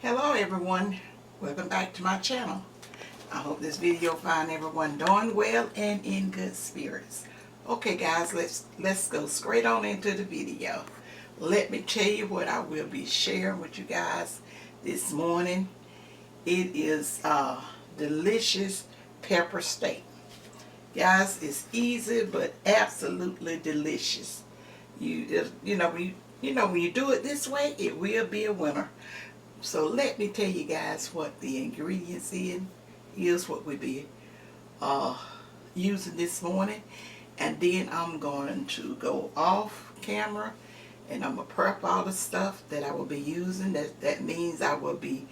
Hello everyone, welcome back to my channel. I hope this video find everyone doing well and in good spirits. Okay guys, let's go straight on into the video. Let me tell you what I will be sharing with you guys this morning. It is delicious pepper steak. Guys, it's easy but absolutely delicious. You know when you do it this way, it will be a winner. So let me tell you guys what the ingredients is what we'll be using this morning, and then I'm going to go off camera and I'm gonna prep all the stuff that I will be using. That means I will be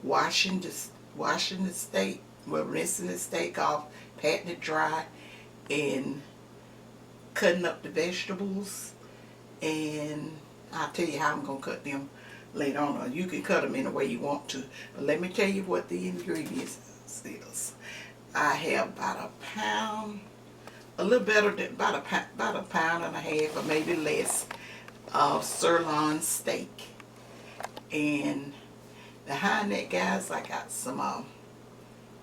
washing the steak, rinsing the steak off, patting it dry, and cutting up the vegetables. And I'll tell you how I'm gonna cut them later on, or you can cut them any way you want to. But let me tell you what the ingredients is. I have about a pound, a little better than about a pound and a half, or maybe less, of sirloin steak. And behind that, guys, I got some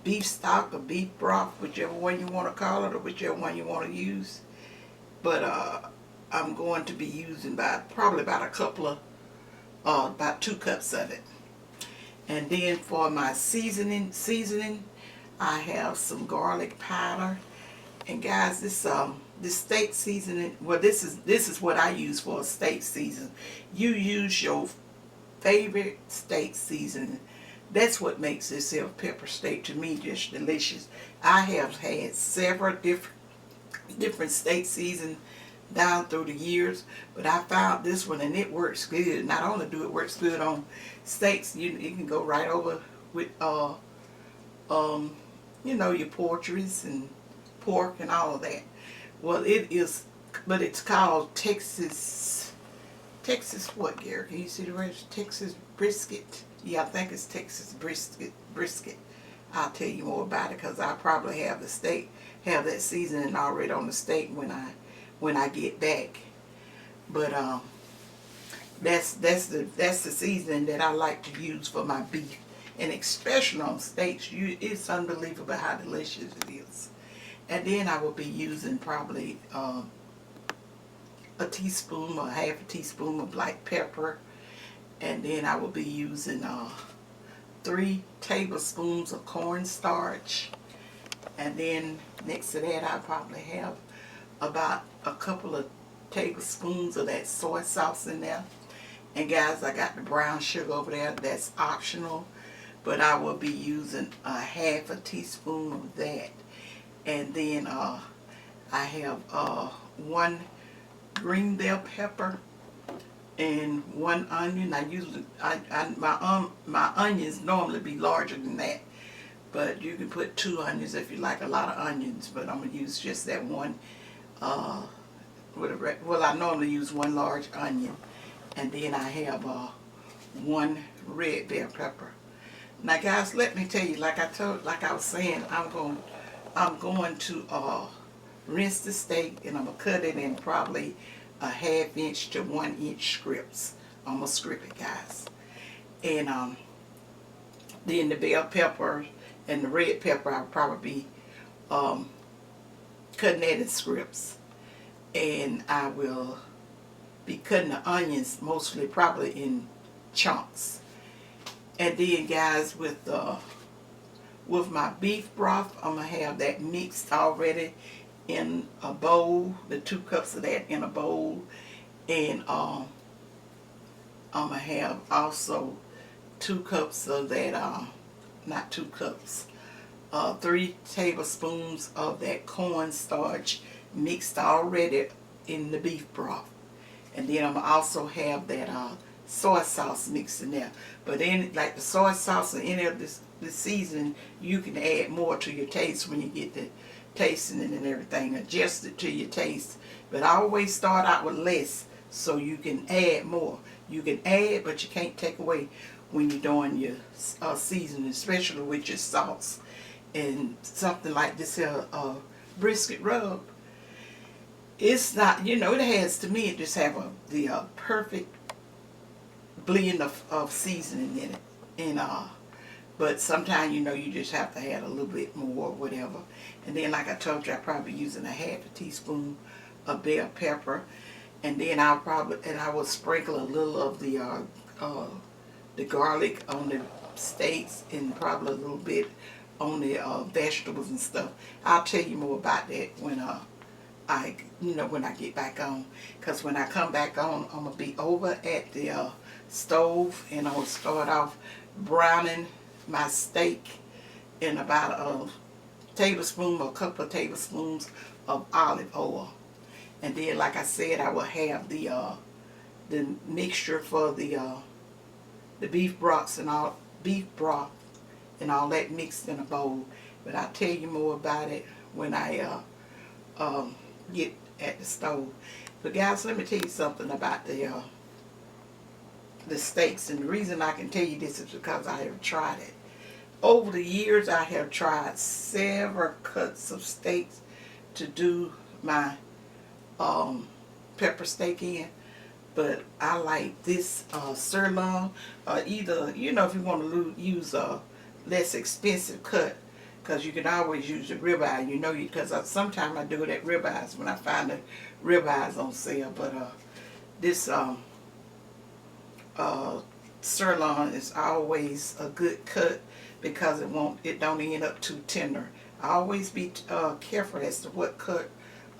beef stock or beef broth, whichever one you want to call it, or whichever one you want to use. But I'm going to be using probably about a couple of about 2 cups of it. And then for my seasoning, I have some garlic powder. And guys, this steak seasoning, well, this is what I use for a steak season. You use your favorite steak seasoning. That's what makes this here pepper steak to me just delicious. I have had several different steak seasons down through the years, but I found this one and it works good. Not only do it works good on steaks, you can go right over with your poultries and pork and all of that. Well, it is, but it's called Texas what, Gary? Can you see the rest? Texas brisket. Yeah, I think it's Texas brisket. I'll tell you more about it because I probably have that seasoning already on the steak when I get back. But that's the seasoning that I like to use for my beef, and especially on steaks. It's unbelievable how delicious it is. And then I will be using probably a teaspoon or half a teaspoon of black pepper, and then I will be using 3 tablespoons of cornstarch, and then next to that I probably have about a couple of tablespoons of that soy sauce in there. And guys, I got the brown sugar over there. That's optional, but I will be using a half a teaspoon of that. And then I have 1 green bell pepper and 1 onion. My onions normally be larger than that, but you can put 2 onions if you like a lot of onions. But I'm gonna use just that one. Well, I normally use 1 large onion, and then I have 1 red bell pepper. Now, guys, let me tell you, like I was saying, I'm going to rinse the steak, and I'm gonna cut it in probably a 1/2 inch to 1 inch strips. I'm gonna strip it, guys. And then the bell pepper and the red pepper, I'll probably be cutting that in strips. And I will be cutting the onions mostly probably in chunks. And then, guys, with my beef broth, I'm gonna have that mixed already in a bowl, the 2 cups of that in a bowl. And I'm gonna have also 2 cups of that, not 2 cups, 3 tablespoons of that cornstarch mixed already in the beef broth. And then I'm gonna also have that soy sauce mixed in there. But then, like the soy sauce or any of this seasoning, you can add more to your taste when you get the tasting it and everything. Adjust it to your taste. But I always start out with less so you can add more. You can add, but you can't take away when you're doing your seasoning, especially with your sauce. And something like this here brisket rub, it's not, it has, to me, it just have the perfect blend of seasoning in it. And but sometimes, you know, you just have to add a little bit more or whatever. And then, like I told you, I'm probably using a half a teaspoon of bell pepper. And then I will sprinkle a little of the garlic on the steaks, and probably a little bit on the vegetables and stuff. I'll tell you more about that when when I get back on. Because when I come back on, I'm gonna be over at the stove, and I'm gonna start off browning my steak in about a tablespoon or a couple of tablespoons of olive oil. And then, like I said, I will have the mixture for the beef broth and all that mixed in a bowl. But I'll tell you more about it when I get at the stove. But guys, let me tell you something about the steaks. And the reason I can tell you this is because I have tried it. Over the years, I have tried several cuts of steaks to do my pepper steak in. But I like this sirloin, either, you know, if you want to use a less expensive cut, because you can always use the ribeye, you know, because sometimes I do it at ribeyes when I find the ribeyes on sale. But this sirloin is always a good cut because it don't end up too tender. I always be careful as to what cut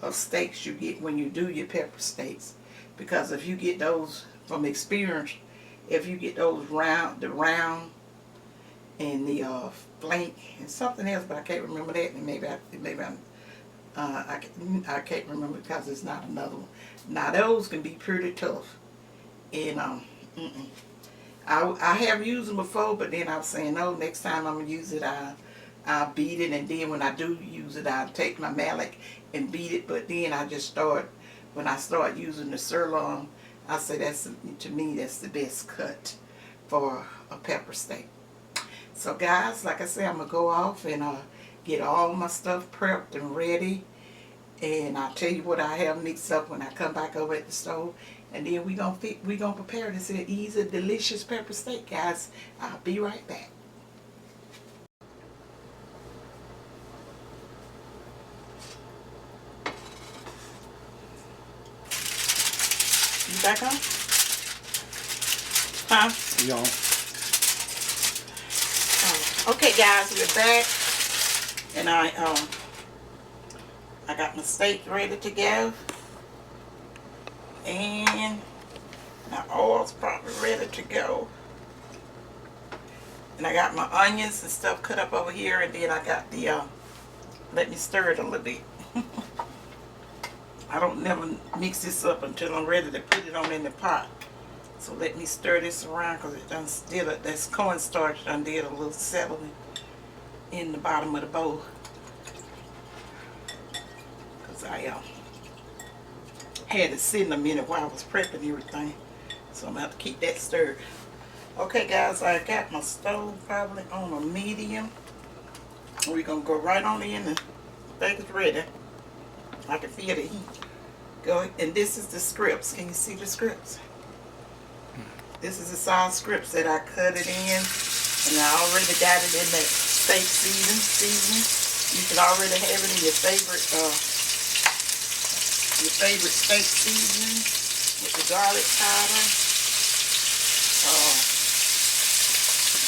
of steaks you get when you do your pepper steaks, because if you get those, from experience, if you get those round and the flank and something else, but I can't remember that, and I can't remember because it's not another one. Now those can be pretty tough, and I have used them before, but then I was saying, no, next time I'm gonna use it, I'll beat it, and then when I do use it, I'll take my mallet and beat it. But then when I start using the sirloin, I say to me that's the best cut for a pepper steak. So guys, like I said, I'm gonna go off and get all my stuff prepped and ready, and I'll tell you what I have mixed up when I come back over at the stove, and then we gonna prepare this easy, delicious pepper steak, guys. I'll be right back. You back on? Huh? Yeah. Okay, guys, we're back, and I got my steak ready to go, and my oil's probably ready to go, and I got my onions and stuff cut up over here, and then I got the let me stir it a little bit. I don't never mix this up until I'm ready to put it on in the pot. So let me stir this around, because it done still, that's cornstarch done did a little settling in the bottom of the bowl. Because I had it sitting a minute while I was prepping everything. So I'm going to have to keep that stirred. Okay guys, I got my stove probably on a medium. We're going to go right on in and think it's ready. I can feel the heat going. And this is the scripts. Can you see the scripts? This is the size scripts that I cut it in, and I already got it in that steak seasoning. You can already have it in your favorite steak seasoning with the garlic powder,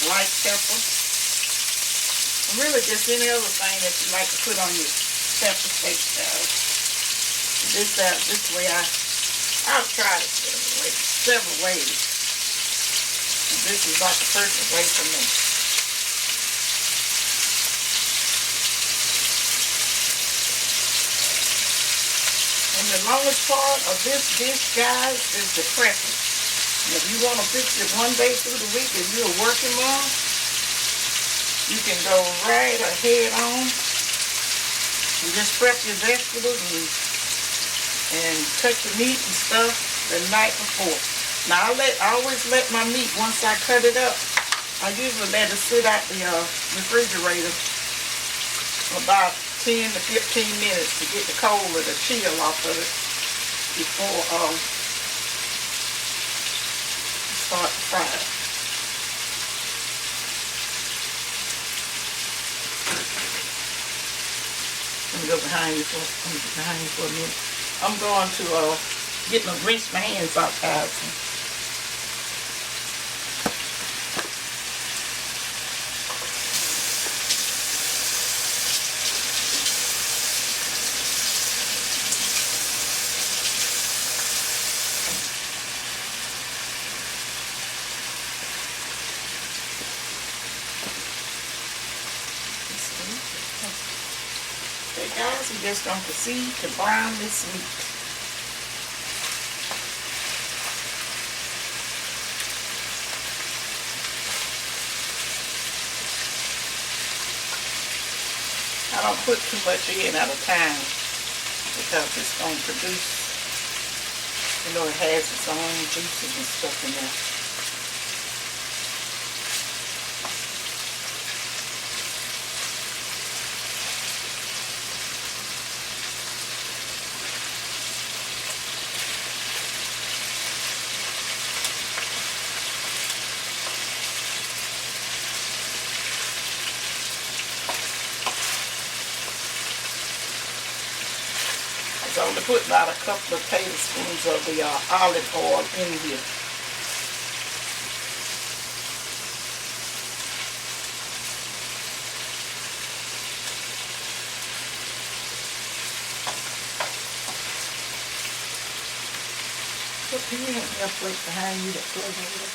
black pepper, and really just any other thing that you like to put on your pepper steak salad. This way I've tried it several ways. This is like the perfect way for me. And the longest part of this dish, guys, is the prepping. And if you want to fix it one day through the week, if you're a working mom, you can go right ahead on and just prep your vegetables and cut your meat and stuff the night before. Now I always let my meat, once I cut it up, I usually let it sit out the refrigerator for about 10 to 15 minutes to get the cold or the chill off of it before start to fry it. Let me go behind you for a minute. I'm going to rinse my hands off, guys. Okay, guys, we're just going to proceed to brown this meat. I don't put too much in at a time because it's going to produce, it has its own juices and stuff in there. I only put about a couple of tablespoons of the olive oil in here. Can you have a plate behind you that flows over there?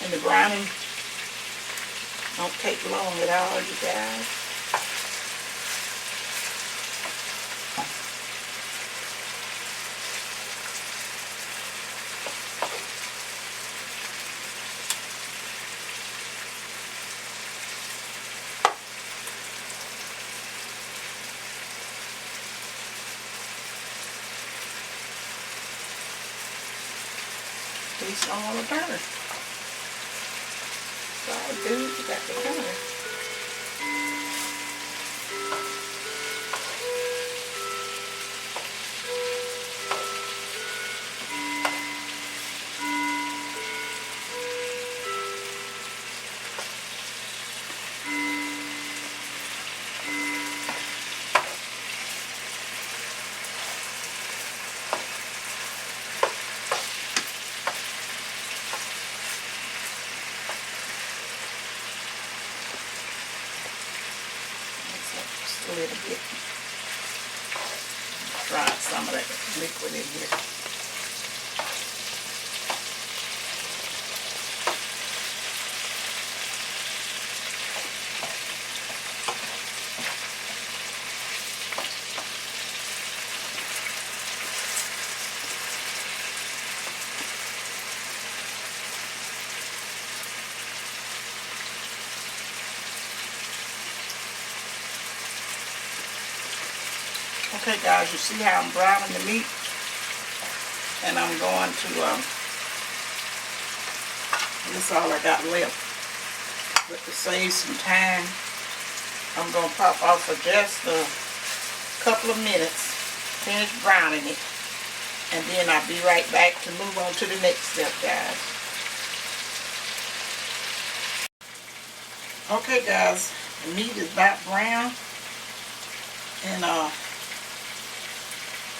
And the browning don't take long at all, you guys. These don't want to burn. Sorry, dude, you got the burn. A little bit. Dry some of that liquid in here. Okay, guys, you see how I'm browning the meat? And I'm going to, this is all I got left. But to save some time, I'm going to pop off for just a couple of minutes, finish browning it, and then I'll be right back to move on to the next step, guys. Okay, guys, the meat is about brown, and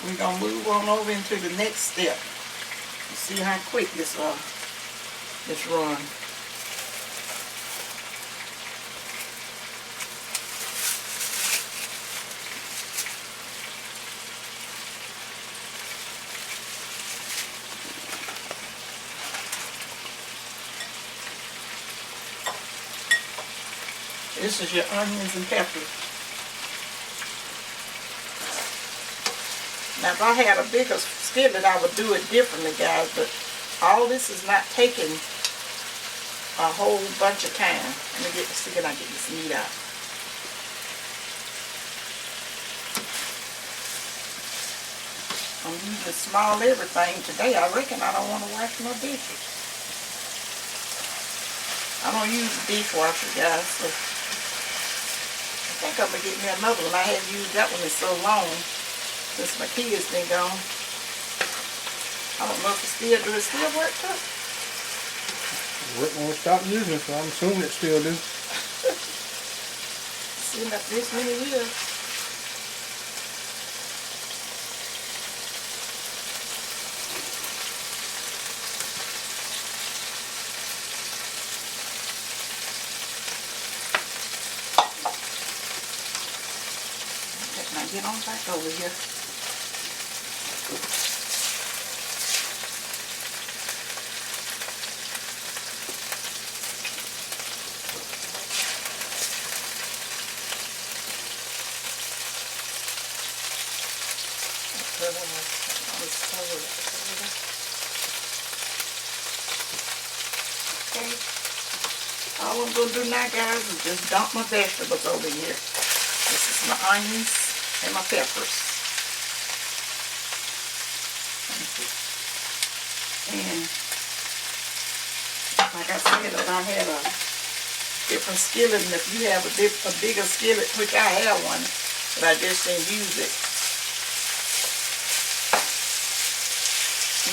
we're going to move on over into the next step. You see how quick this run. This is your onions and peppers. Now, if I had a bigger skillet, I would do it differently, guys, but all this is not taking a whole bunch of time. Let me see, can I get this meat out? I'm using small everything today. I reckon I don't want to wash my dishes. I don't use the dishwasher, guys, so if think I'm gonna get me another one. I haven't used that one in so long since my kids been gone. I don't know if it still do. It still work too? Work won't stop using it, so I'm assuming it still do. Sitting up this many years. Now get on back over here. Okay. All I'm going to do now, guys, is just dump my vegetables over here. This is my onions and my peppers. And like I said, I had a different skillet, and if you have a bigger skillet, which I have one, but I just didn't use it,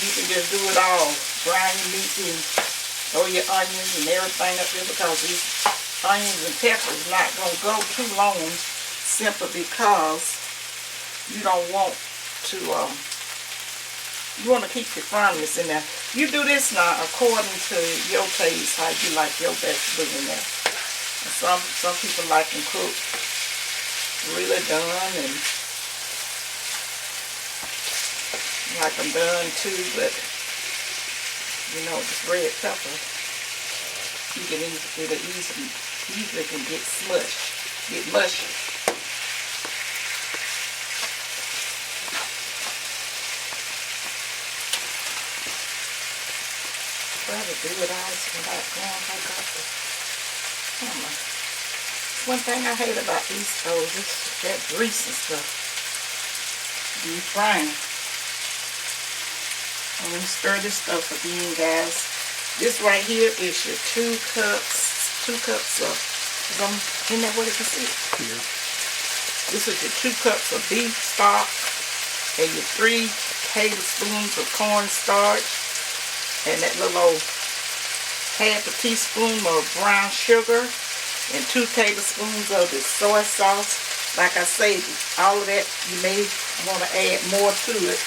you can just do it all. Brown your meat and throw your onions and everything up there, because these onions and peppers not going to go too long, simply because you don't want to, you want to keep the firmness in there. You do this now according to your taste, how you like your vegetables in there. And some people like them cooked really done, and like them done too, but you know, this red pepper, you can easily can get mushy. Rather do it all without going back up the camera. One thing I hate about these stoves is that grease and stuff. Be frying. I'm going to stir this stuff again, guys. This right here is your 2 cups of, isn't that what it can see? Here. This is your 2 cups of beef stock and your 3 tablespoons of cornstarch and that little old half a teaspoon of brown sugar and 2 tablespoons of the soy sauce. Like I say, all of that you may want to add more to it.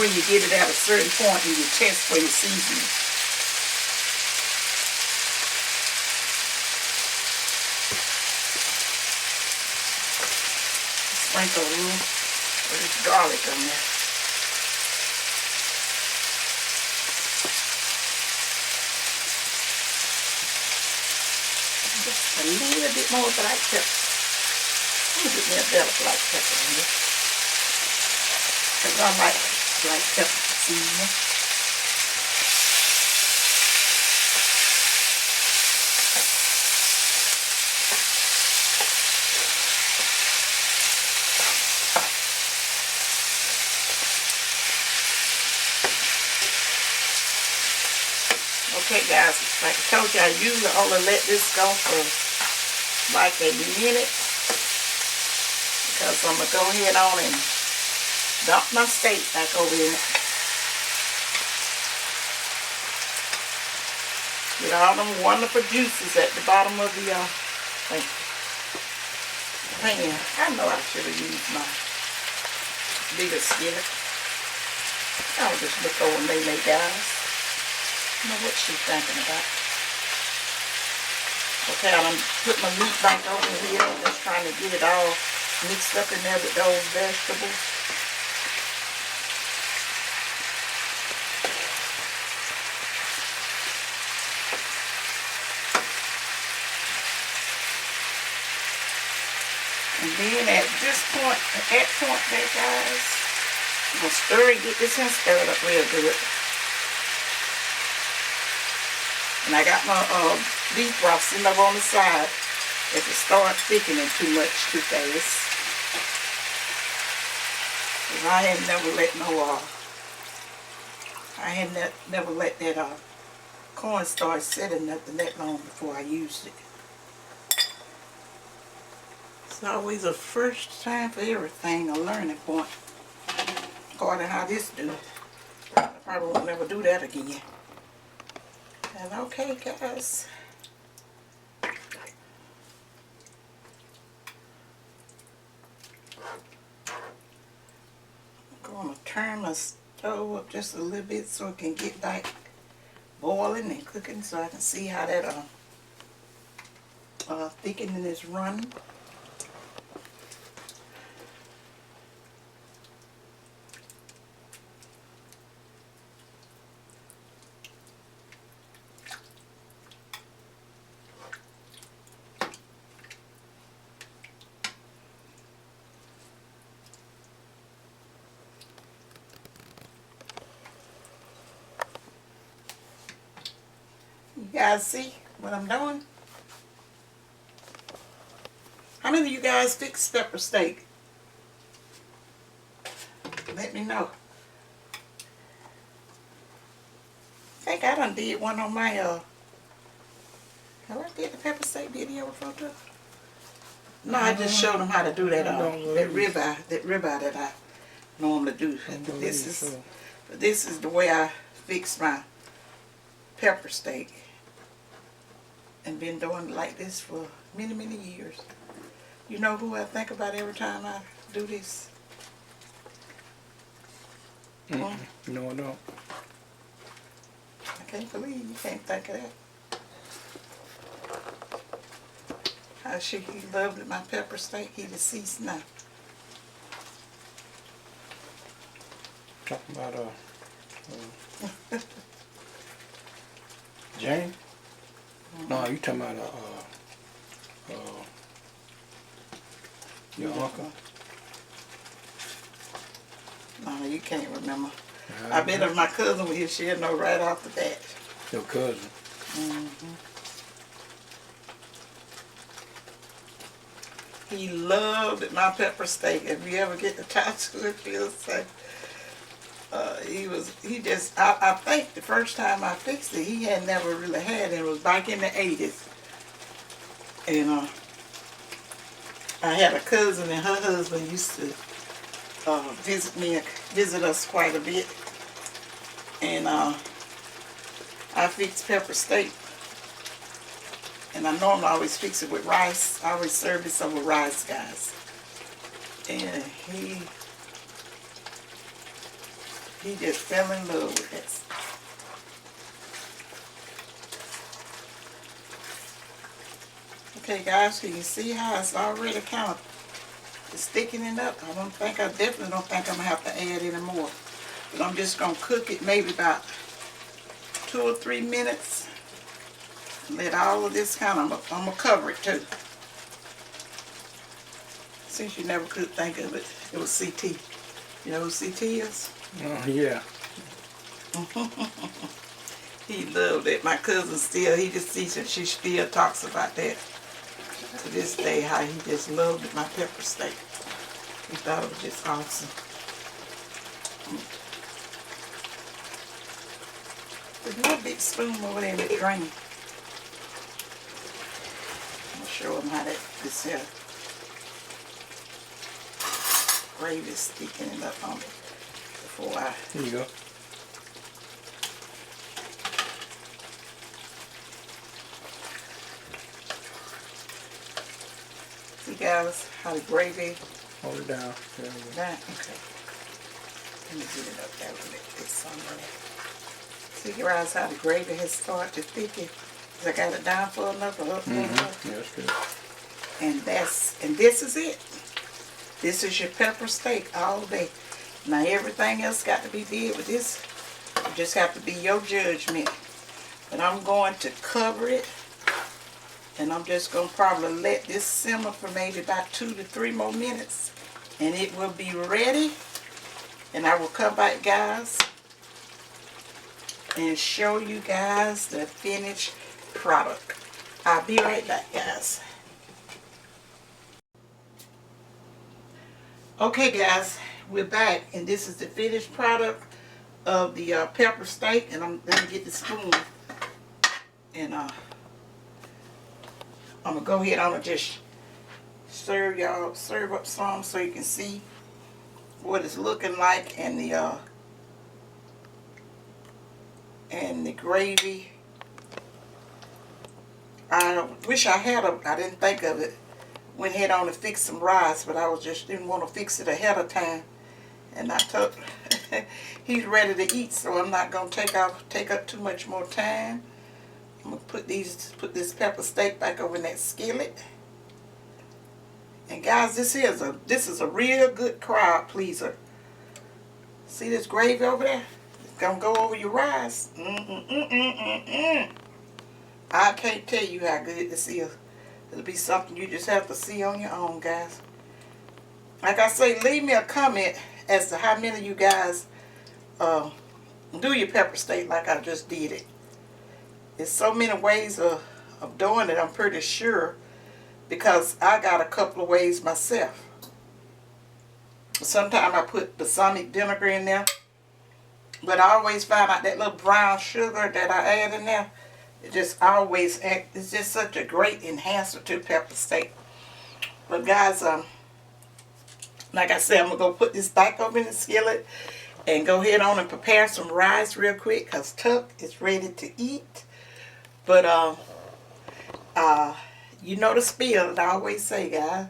When you get it at a certain point, you test for your seasoning. Sprinkle a little of this garlic on there. Just a little bit more black pepper. Let me get me a better black pepper in here, because I like black pepper seasoning. Okay, guys, like I told you, I usually only let this go for like a minute, because I'm going to go ahead on and dump my steak back over in it. Get all them wonderful juices at the bottom of the pan. I know I should have used my bigger skillet. I'll just look over Lele, guys. I know what she's thinking about. Okay, I'm putting my meat back over here. I'm just trying to get it all mixed up in there with those vegetables. And then at that point there, guys, I'm going to stir it, get this and stir it up real good. And I got my beef broth sitting up on the side if it starts thickening too much too fast. Because I ain't never let that cornstarch sitting nothing that long before I used it. It's always a first time for everything, a learning point. According to how this do. I probably won't never do that again. And okay, guys. I'm going to turn my stove up just a little bit so it can get back boiling and cooking so I can see how that thickening is running. You guys see what I'm doing? How many of you guys fix pepper steak? Let me know. I think I done did one on my, have I did the pepper steak video before too? No, I just showed them how to do that, that ribeye that I normally do. But this is the way I fix my pepper steak. And been doing it like this for many, many years. You know who I think about every time I do this? No, I don't. I can't believe you can't think of that. How he loved my pepper steak. He deceased now. Talking about Jane? No, you talking about your uncle? No, you can't remember. I bet if my cousin was here, she'd know right off the bat. Your cousin? He loved my pepper steak. If you ever get to talk to him, he'll say, I think the first time I fixed it, he had never really had it. It was back in the 80s. And I had a cousin and her husband used to visit us quite a bit. And I fixed pepper steak. And I normally always fix it with rice. I always serve this over rice, guys. And he just fell in love with this. Okay, guys, can you see how it's already kind of thickening up? I definitely don't think I'm going to have to add any more. But I'm just going to cook it maybe about 2 or 3 minutes. Let all of this I'm going to cover it too. Since you never could think of it, it was CT. You know who CT is? Oh, yeah. He loved it. My cousin still, he just sees it. She still talks about that to this day, how he just loved my pepper steak. He thought it was just awesome. There's no big spoon over there in the drain. I'll show them how this gravy is thickening up on it before I... Here you go. See, guys, how the gravy... Hold it down. There we go. That, okay. Let me get it up there and let this on there. See, guys, how the gravy has started to thicken. I got it down for enough or up for enough. Yeah, that's good. And this is it. This is your pepper steak all day. Now everything else got to be did with this. You just have to be your judgment. But I'm going to cover it. And I'm just going to probably let this simmer for maybe about 2 to 3 more minutes. And it will be ready. And I will come back, guys, and show you guys the finished product. I'll be right back, guys. Okay, guys, we're back, and this is the finished product of the pepper steak. And I'm going to get the spoon And I'm gonna go ahead on and just serve up some so you can see what it's looking like, and the gravy. I wish I didn't think of it. Went ahead on to fix some rice, but I didn't want to fix it ahead of time. And I took, he's ready to eat, so I'm not gonna take up too much more time. I'm gonna put this pepper steak back over in that skillet. And guys, this is a real good crowd pleaser. See this gravy over there? It's gonna go over your rice. I can't tell you how good this is. It'll be something you just have to see on your own, guys. Like I say, leave me a comment as to how many of you guys do your pepper steak like I just did it. There's so many ways of doing it, I'm pretty sure, because I got a couple of ways myself. Sometimes I put balsamic vinegar in there, but I always find out that little brown sugar that I add in there, it's just such a great enhancer to pepper steak. But guys, like I said, I'm going to go put this back over in the skillet and go ahead on and prepare some rice real quick, because Tuck is ready to eat. But, you know the spiel that I always say, guys.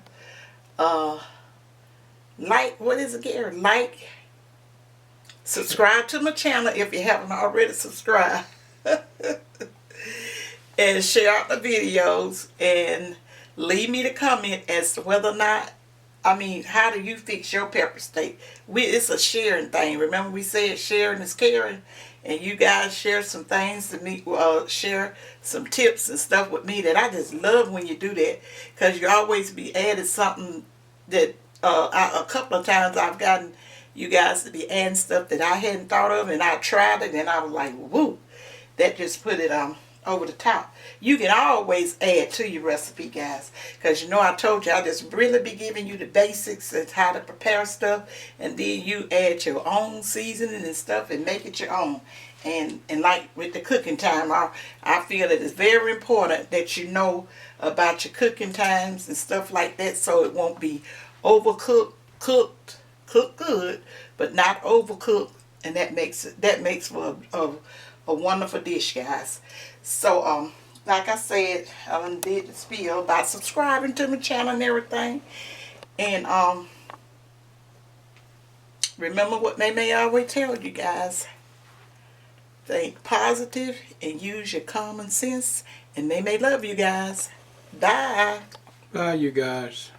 What is it, Gary? Like, subscribe to my channel if you haven't already subscribed. And share out the videos, and leave me the comment as to whether or not, how do you fix your pepper steak? It's a sharing thing. Remember we said sharing is caring, and you guys share some things to me, share some tips and stuff with me that I just love when you do that, because you always be adding something that a couple of times I've gotten you guys to be adding stuff that I hadn't thought of, and I tried it and I was like, woo, that just put it over the top. You can always add to your recipe, guys, because I told you I just really be giving you the basics and how to prepare stuff, and then you add your own seasoning and stuff and make it your own. And like with the cooking time, I feel that it's very important that you know about your cooking times and stuff like that, so it won't be overcooked, cooked good, but not overcooked, and that makes for a wonderful dish, guys. So like I said, I did the spiel about subscribing to my channel and everything. And remember what May always tell you guys. Think positive and use your common sense. And May love you guys. Bye. Bye, you guys.